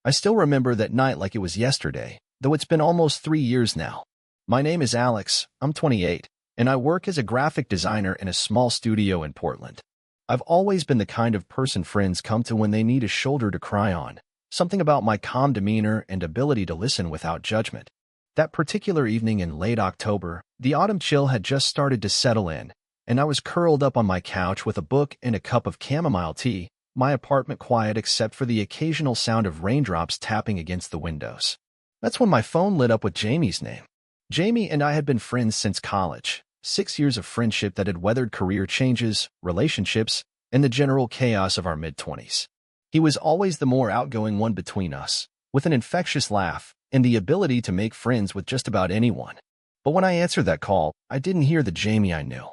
I still remember that night like it was yesterday, though it's been almost 3 years now. My name is Alex, I'm 28, and I work as a graphic designer in a small studio in Portland. I've always been the kind of person friends come to when they need a shoulder to cry on, something about my calm demeanor and ability to listen without judgment. That particular evening in late October, the autumn chill had just started to settle in, and I was curled up on my couch with a book and a cup of chamomile tea, my apartment quiet except for the occasional sound of raindrops tapping against the windows. That's when my phone lit up with Jamie's name. Jamie and I had been friends since college, 6 years of friendship that had weathered career changes, relationships, and the general chaos of our mid-20s. He was always the more outgoing one between us, with an infectious laugh and the ability to make friends with just about anyone. But when I answered that call, I didn't hear the Jamie I knew.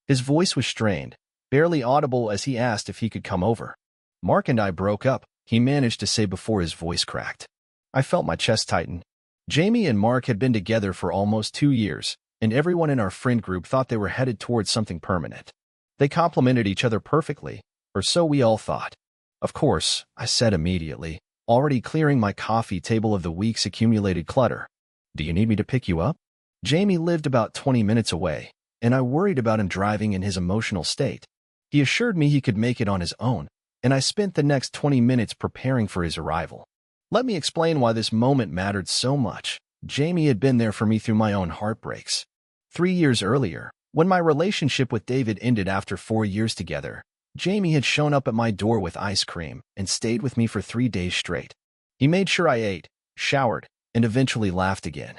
His voice was strained, barely audible as he asked if he could come over. "Mark and I broke up," he managed to say before his voice cracked. I felt my chest tighten. Jamie and Mark had been together for almost 2 years, and everyone in our friend group thought they were headed towards something permanent. They complemented each other perfectly, or so we all thought. "Of course," I said immediately, already clearing my coffee table of the week's accumulated clutter. "Do you need me to pick you up?" Jamie lived about 20 minutes away, and I worried about him driving in his emotional state. He assured me he could make it on his own, and I spent the next 20 minutes preparing for his arrival. Let me explain why this moment mattered so much. Jamie had been there for me through my own heartbreaks. 3 years earlier, when my relationship with David ended after 4 years together, Jamie had shown up at my door with ice cream and stayed with me for 3 days straight. He made sure I ate, showered, and eventually laughed again.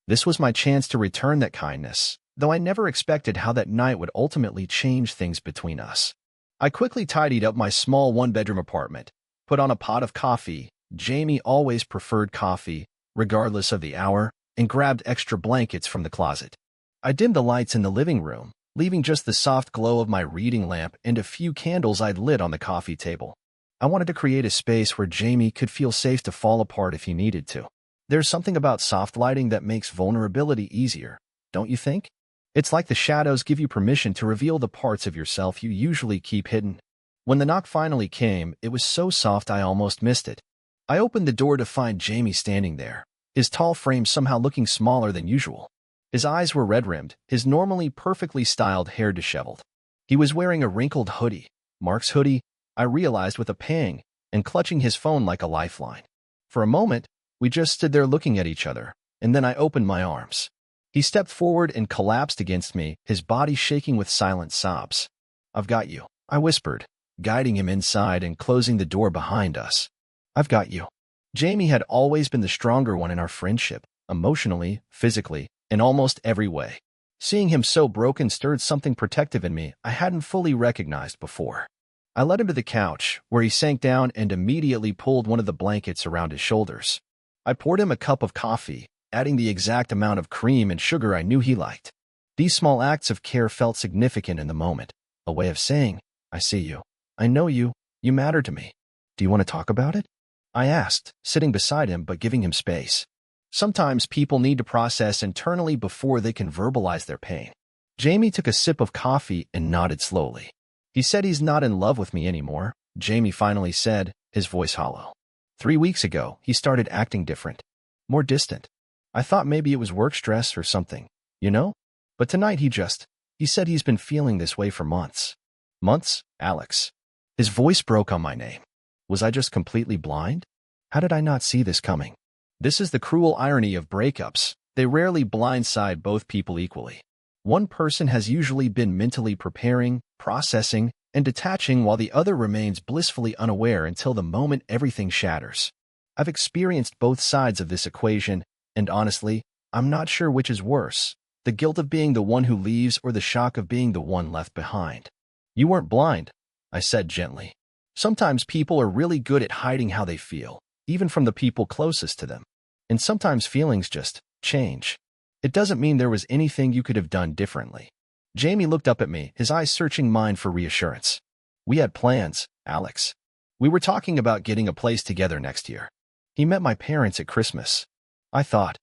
This was my chance to return that kindness, though I never expected how that night would ultimately change things between us. I quickly tidied up my small one-bedroom apartment, put on a pot of coffee. Jamie always preferred coffee, regardless of the hour, and grabbed extra blankets from the closet. I dimmed the lights in the living room, leaving just the soft glow of my reading lamp and a few candles I'd lit on the coffee table. I wanted to create a space where Jamie could feel safe to fall apart if he needed to. There's something about soft lighting that makes vulnerability easier, don't you think? It's like the shadows give you permission to reveal the parts of yourself you usually keep hidden. When the knock finally came, it was so soft I almost missed it. I opened the door to find Jamie standing there, his tall frame somehow looking smaller than usual. His eyes were red-rimmed, his normally perfectly styled hair disheveled. He was wearing a wrinkled hoodie, Mark's hoodie, I realized with a pang, and clutching his phone like a lifeline. For a moment, we just stood there looking at each other, and then I opened my arms. He stepped forward and collapsed against me, his body shaking with silent sobs. "I've got you," I whispered, guiding him inside and closing the door behind us. "I've got you." Jamie had always been the stronger one in our friendship, emotionally, physically, in almost every way. Seeing him so broken stirred something protective in me I hadn't fully recognized before. I led him to the couch, where he sank down and immediately pulled one of the blankets around his shoulders. I poured him a cup of coffee, adding the exact amount of cream and sugar I knew he liked. These small acts of care felt significant in the moment, a way of saying, "I see you. I know you. You matter to me. Do you want to talk about it?" I asked, sitting beside him but giving him space. Sometimes people need to process internally before they can verbalize their pain. Jamie took a sip of coffee and nodded slowly. "He said he's not in love with me anymore," Jamie finally said, his voice hollow. 3 weeks ago, he started acting different, more distant. I thought maybe it was work stress or something, you know? But tonight he said he's been feeling this way for months. Months, Alex. His voice broke on my name. Was I just completely blind? How did I not see this coming? This is the cruel irony of breakups. They rarely blindside both people equally. One person has usually been mentally preparing, processing, and detaching while the other remains blissfully unaware until the moment everything shatters. I've experienced both sides of this equation, and honestly, I'm not sure which is worse, the guilt of being the one who leaves or the shock of being the one left behind. "You weren't blind," I said gently. Sometimes people are really good at hiding how they feel, even from the people closest to them. And sometimes feelings just change. It doesn't mean there was anything you could have done differently. Jamie looked up at me, his eyes searching mine for reassurance. "We had plans, Alex. We were talking about getting a place together next year. He met my parents at Christmas. I thought."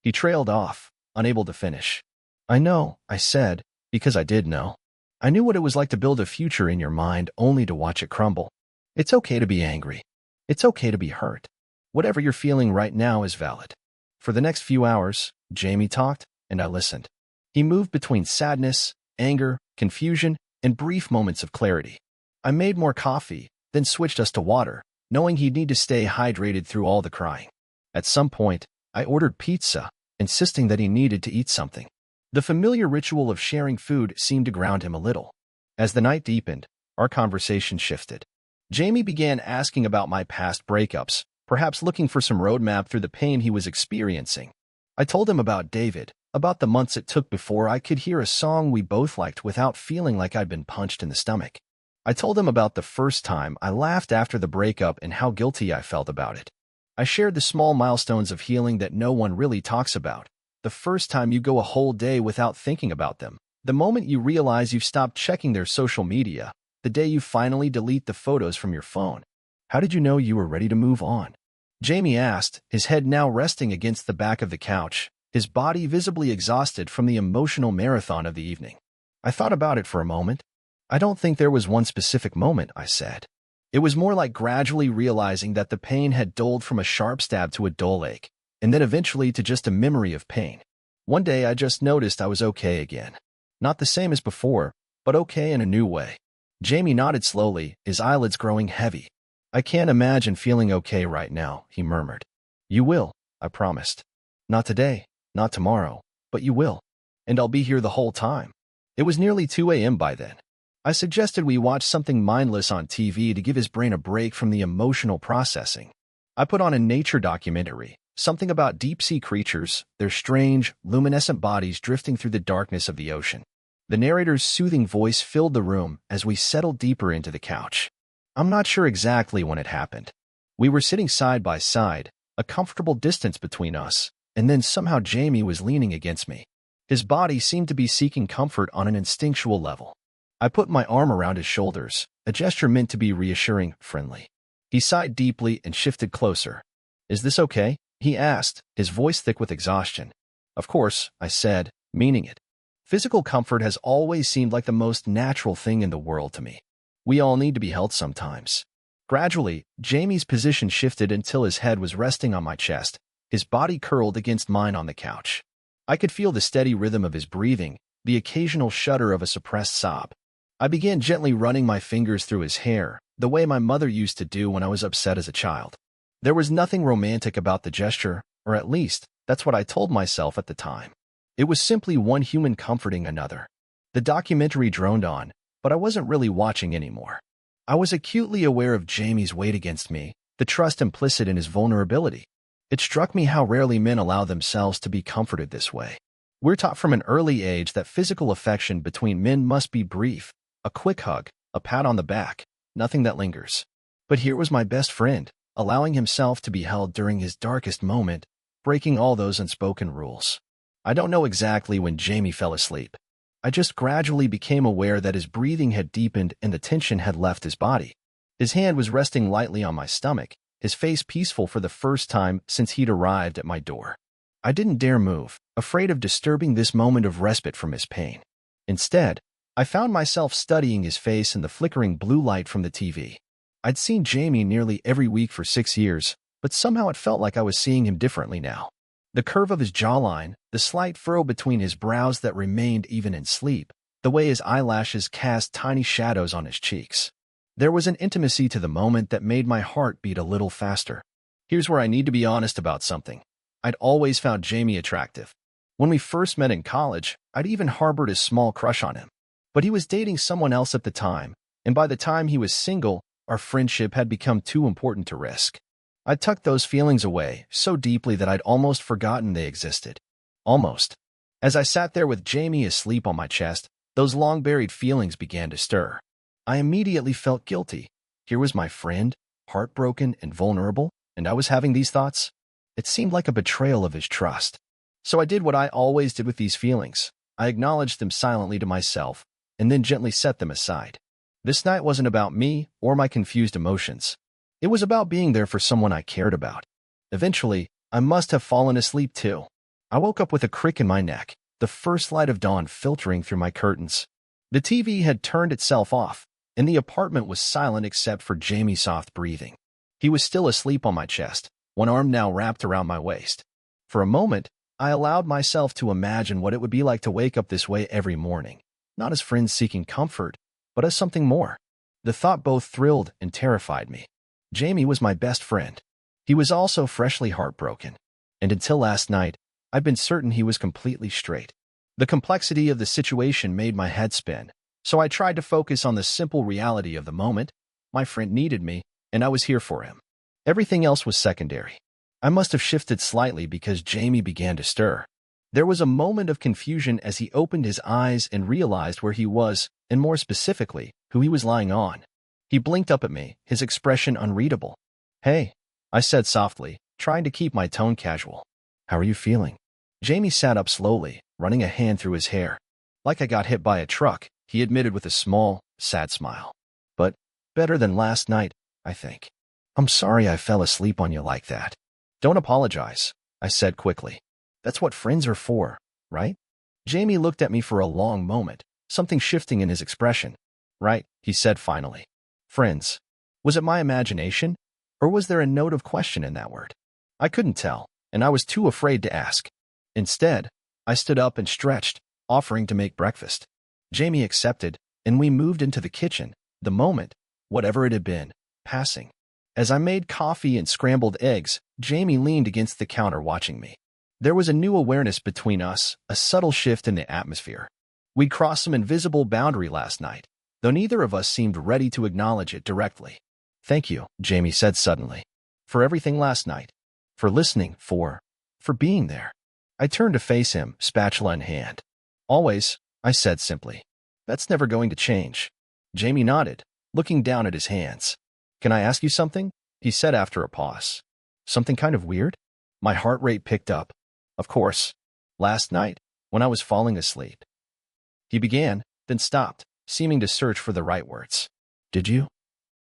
He trailed off, unable to finish. "I know," I said, because I did know. I knew what it was like to build a future in your mind only to watch it crumble. It's okay to be angry. It's okay to be hurt. Whatever you're feeling right now is valid. For the next few hours, Jamie talked, and I listened. He moved between sadness, anger, confusion, and brief moments of clarity. I made more coffee, then switched us to water, knowing he'd need to stay hydrated through all the crying. At some point, I ordered pizza, insisting that he needed to eat something. The familiar ritual of sharing food seemed to ground him a little. As the night deepened, our conversation shifted. Jamie began asking about my past breakups, perhaps looking for some roadmap through the pain he was experiencing. I told him about David, about the months it took before I could hear a song we both liked without feeling like I'd been punched in the stomach. I told him about the first time I laughed after the breakup and how guilty I felt about it. I shared the small milestones of healing that no one really talks about. The first time you go a whole day without thinking about them, the moment you realize you've stopped checking their social media, the day you finally delete the photos from your phone. How did you know you were ready to move on? Jamie asked, his head now resting against the back of the couch, his body visibly exhausted from the emotional marathon of the evening. I thought about it for a moment. I don't think there was one specific moment, I said. It was more like gradually realizing that the pain had dulled from a sharp stab to a dull ache, and then eventually to just a memory of pain. One day I just noticed I was okay again. Not the same as before, but okay in a new way. Jamie nodded slowly, his eyelids growing heavy. I can't imagine feeling okay right now, he murmured. You will, I promised. Not today, not tomorrow, but you will. And I'll be here the whole time. It was nearly 2 a.m. by then. I suggested we watch something mindless on TV to give his brain a break from the emotional processing. I put on a nature documentary, something about deep-sea creatures, their strange, luminescent bodies drifting through the darkness of the ocean. The narrator's soothing voice filled the room as we settled deeper into the couch. I'm not sure exactly when it happened. We were sitting side by side, a comfortable distance between us, and then somehow Jamie was leaning against me. His body seemed to be seeking comfort on an instinctual level. I put my arm around his shoulders, a gesture meant to be reassuring, friendly. He sighed deeply and shifted closer. Is this okay? He asked, his voice thick with exhaustion. Of course, I said, meaning it. Physical comfort has always seemed like the most natural thing in the world to me. We all need to be held sometimes. Gradually, Jamie's position shifted until his head was resting on my chest, his body curled against mine on the couch. I could feel the steady rhythm of his breathing, the occasional shudder of a suppressed sob. I began gently running my fingers through his hair, the way my mother used to do when I was upset as a child. There was nothing romantic about the gesture, or at least, that's what I told myself at the time. It was simply one human comforting another. The documentary droned on, but I wasn't really watching anymore. I was acutely aware of Jamie's weight against me, the trust implicit in his vulnerability. It struck me how rarely men allow themselves to be comforted this way. We're taught from an early age that physical affection between men must be brief, a quick hug, a pat on the back, nothing that lingers. But here was my best friend, allowing himself to be held during his darkest moment, breaking all those unspoken rules. I don't know exactly when Jamie fell asleep. I just gradually became aware that his breathing had deepened and the tension had left his body. His hand was resting lightly on my stomach, his face peaceful for the first time since he'd arrived at my door. I didn't dare move, afraid of disturbing this moment of respite from his pain. Instead, I found myself studying his face in the flickering blue light from the TV. I'd seen Jamie nearly every week for 6 years, but somehow it felt like I was seeing him differently now. The curve of his jawline, the slight furrow between his brows that remained even in sleep, the way his eyelashes cast tiny shadows on his cheeks. There was an intimacy to the moment that made my heart beat a little faster. Here's where I need to be honest about something. I'd always found Jamie attractive. When we first met in college, I'd even harbored a small crush on him. But he was dating someone else at the time, and by the time he was single, our friendship had become too important to risk. I tucked those feelings away so deeply that I'd almost forgotten they existed. Almost. As I sat there with Jamie asleep on my chest, those long-buried feelings began to stir. I immediately felt guilty. Here was my friend, heartbroken and vulnerable, and I was having these thoughts. It seemed like a betrayal of his trust. So I did what I always did with these feelings. I acknowledged them silently to myself, and then gently set them aside. This night wasn't about me or my confused emotions. It was about being there for someone I cared about. Eventually, I must have fallen asleep too. I woke up with a crick in my neck, the first light of dawn filtering through my curtains. The TV had turned itself off, and the apartment was silent except for Jamie's soft breathing. He was still asleep on my chest, one arm now wrapped around my waist. For a moment, I allowed myself to imagine what it would be like to wake up this way every morning, not as friends seeking comfort, but as something more. The thought both thrilled and terrified me. Jamie was my best friend. He was also freshly heartbroken, and until last night, I'd been certain he was completely straight. The complexity of the situation made my head spin, so I tried to focus on the simple reality of the moment. My friend needed me, and I was here for him. Everything else was secondary. I must have shifted slightly because Jamie began to stir. There was a moment of confusion as he opened his eyes and realized where he was, and more specifically, who he was lying on. He blinked up at me, his expression unreadable. "Hey," I said softly, trying to keep my tone casual. "How are you feeling?" Jamie sat up slowly, running a hand through his hair. "Like I got hit by a truck," he admitted with a small, sad smile. "But better than last night, I think. I'm sorry I fell asleep on you like that." "Don't apologize," I said quickly. "That's what friends are for, right?" Jamie looked at me for a long moment, something shifting in his expression. "Right," he said finally. "Friends." Was it my imagination? Or was there a note of question in that word? I couldn't tell, and I was too afraid to ask. Instead, I stood up and stretched, offering to make breakfast. Jamie accepted, and we moved into the kitchen, the moment, whatever it had been, passing. As I made coffee and scrambled eggs, Jamie leaned against the counter watching me. There was a new awareness between us, a subtle shift in the atmosphere. We'd crossed some invisible boundary last night, though neither of us seemed ready to acknowledge it directly. "Thank you," Jamie said suddenly. "For everything last night. For listening, for being there." I turned to face him, spatula in hand. "Always," I said simply. "That's never going to change." Jamie nodded, looking down at his hands. "Can I ask you something?" he said after a pause. "Something kind of weird?" My heart rate picked up. "Of course. Last night, when I was falling asleep." He began, then stopped, seeming to search for the right words. "Did you?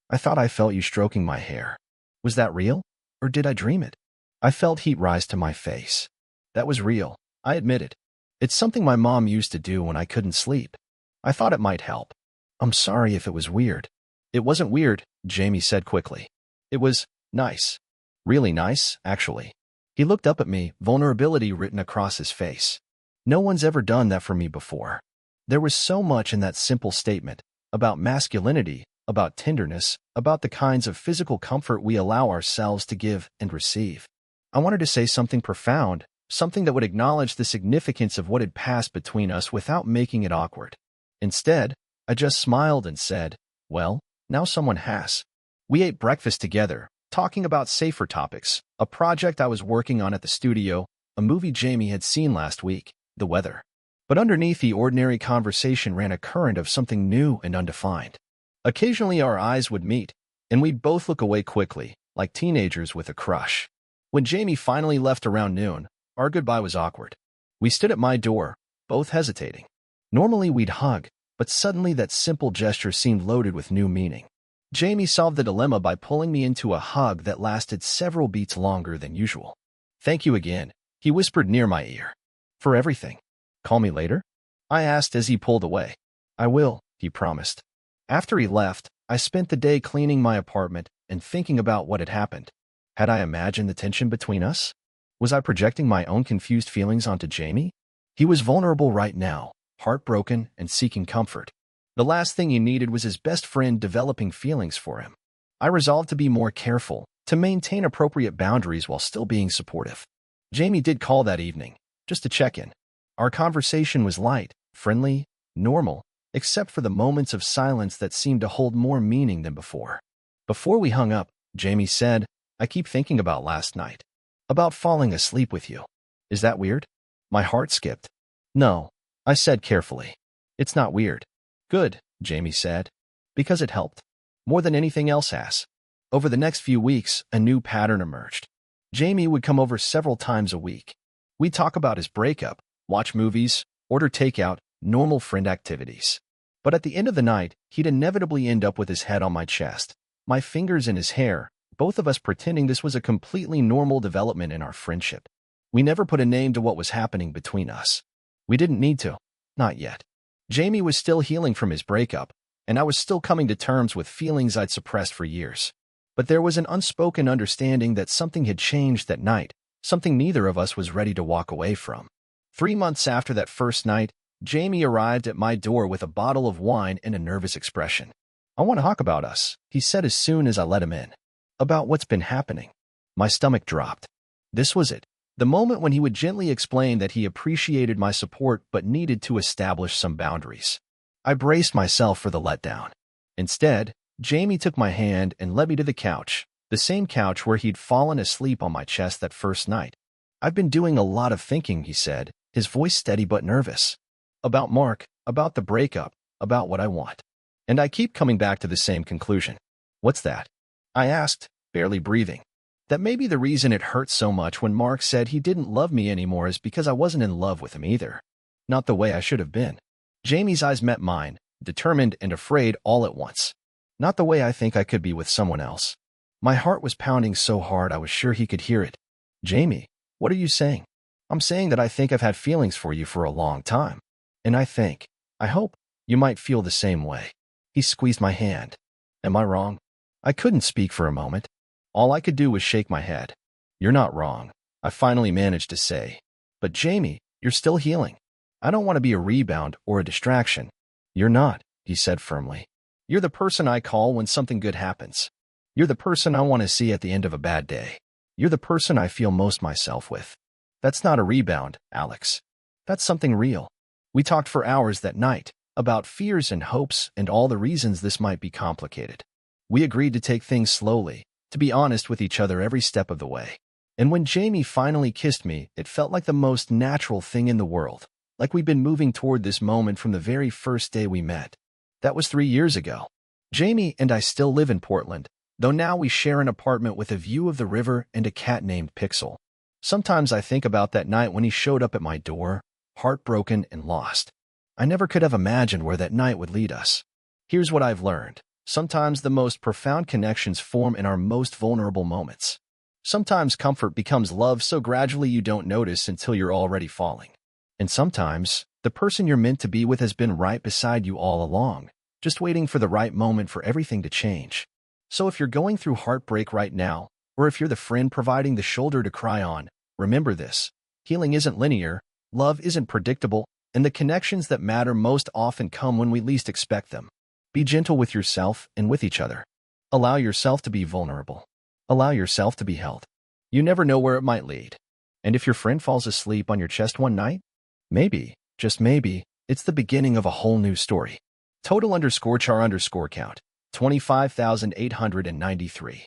I thought I felt you stroking my hair. Was that real? Or did I dream it?" I felt heat rise to my face. "That was real," I admitted. "It's something my mom used to do when I couldn't sleep. I thought it might help." "I'm sorry if it was weird." "It wasn't weird," Jamie said quickly. "It was nice. Really nice, actually." He looked up at me, vulnerability written across his face. No one's ever done that for me before. There was so much in that simple statement, about masculinity, about tenderness, about the kinds of physical comfort we allow ourselves to give and receive. I wanted to say something profound, something that would acknowledge the significance of what had passed between us without making it awkward. Instead, I just smiled and said, "Well, now someone has." We ate breakfast together, talking about safer topics, a project I was working on at the studio, a movie Jamie had seen last week, the weather. But underneath the ordinary conversation ran a current of something new and undefined. Occasionally our eyes would meet, and we'd both look away quickly, like teenagers with a crush. When Jamie finally left around noon, our goodbye was awkward. We stood at my door, both hesitating. Normally we'd hug, but suddenly that simple gesture seemed loaded with new meaning. Jamie solved the dilemma by pulling me into a hug that lasted several beats longer than usual. "Thank you again," he whispered near my ear. "For everything." "Call me later?" I asked as he pulled away. "I will," he promised. After he left, I spent the day cleaning my apartment and thinking about what had happened. Had I imagined the tension between us? Was I projecting my own confused feelings onto Jamie? He was vulnerable right now, heartbroken and seeking comfort. The last thing he needed was his best friend developing feelings for him. I resolved to be more careful, to maintain appropriate boundaries while still being supportive. Jamie did call that evening, just to check in. Our conversation was light, friendly, normal, except for the moments of silence that seemed to hold more meaning than before. Before we hung up, Jamie said, "I keep thinking about last night. About falling asleep with you. Is that weird?" My heart skipped. "No," I said carefully. "It's not weird." "Good," Jamie said. "Because it helped. More than anything else has." Over the next few weeks, a new pattern emerged. Jamie would come over several times a week. We'd talk about his breakup, watch movies, order takeout, normal friend activities. But at the end of the night, he'd inevitably end up with his head on my chest, my fingers in his hair, both of us pretending this was a completely normal development in our friendship. We never put a name to what was happening between us. We didn't need to. Not yet. Jamie was still healing from his breakup, and I was still coming to terms with feelings I'd suppressed for years. But there was an unspoken understanding that something had changed that night, something neither of us was ready to walk away from. 3 months after that first night, Jamie arrived at my door with a bottle of wine and a nervous expression. "I want to talk about us," he said as soon as I let him in. "About what's been happening." My stomach dropped. This was it. The moment when he would gently explain that he appreciated my support but needed to establish some boundaries. I braced myself for the letdown. Instead, Jamie took my hand and led me to the couch, the same couch where he'd fallen asleep on my chest that first night. "I've been doing a lot of thinking," he said, his voice steady but nervous. "About Mark, about the breakup, about what I want. And I keep coming back to the same conclusion." "What's that?" I asked, barely breathing. "That maybe the reason it hurt so much when Mark said he didn't love me anymore is because I wasn't in love with him either. Not the way I should have been." Jamie's eyes met mine, determined and afraid all at once. "Not the way I think I could be with someone else." My heart was pounding so hard I was sure he could hear it. "Jamie, what are you saying?" "I'm saying that I think I've had feelings for you for a long time. And I hope, you might feel the same way." He squeezed my hand. "Am I wrong?" I couldn't speak for a moment. All I could do was shake my head. "You're not wrong," I finally managed to say. "But Jamie, you're still healing. I don't want to be a rebound or a distraction." "You're not," he said firmly. "You're the person I call when something good happens. You're the person I want to see at the end of a bad day. You're the person I feel most myself with." "That's not a rebound, Alex. That's something real." We talked for hours that night, about fears and hopes and all the reasons this might be complicated. We agreed to take things slowly, to be honest with each other every step of the way. And when Jamie finally kissed me, it felt like the most natural thing in the world, like we'd been moving toward this moment from the very first day we met. That was 3 years ago. Jamie and I still live in Portland, though now we share an apartment with a view of the river and a cat named Pixel. Sometimes I think about that night when he showed up at my door, heartbroken and lost. I never could have imagined where that night would lead us. Here's what I've learned. Sometimes the most profound connections form in our most vulnerable moments. Sometimes comfort becomes love so gradually you don't notice until you're already falling. And sometimes, the person you're meant to be with has been right beside you all along, just waiting for the right moment for everything to change. So if you're going through heartbreak right now, or if you're the friend providing the shoulder to cry on, remember this. Healing isn't linear, love isn't predictable, and the connections that matter most often come when we least expect them. Be gentle with yourself and with each other. Allow yourself to be vulnerable. Allow yourself to be held. You never know where it might lead. And if your friend falls asleep on your chest one night, maybe, just maybe, it's the beginning of a whole new story. Total_char_count, 25,893.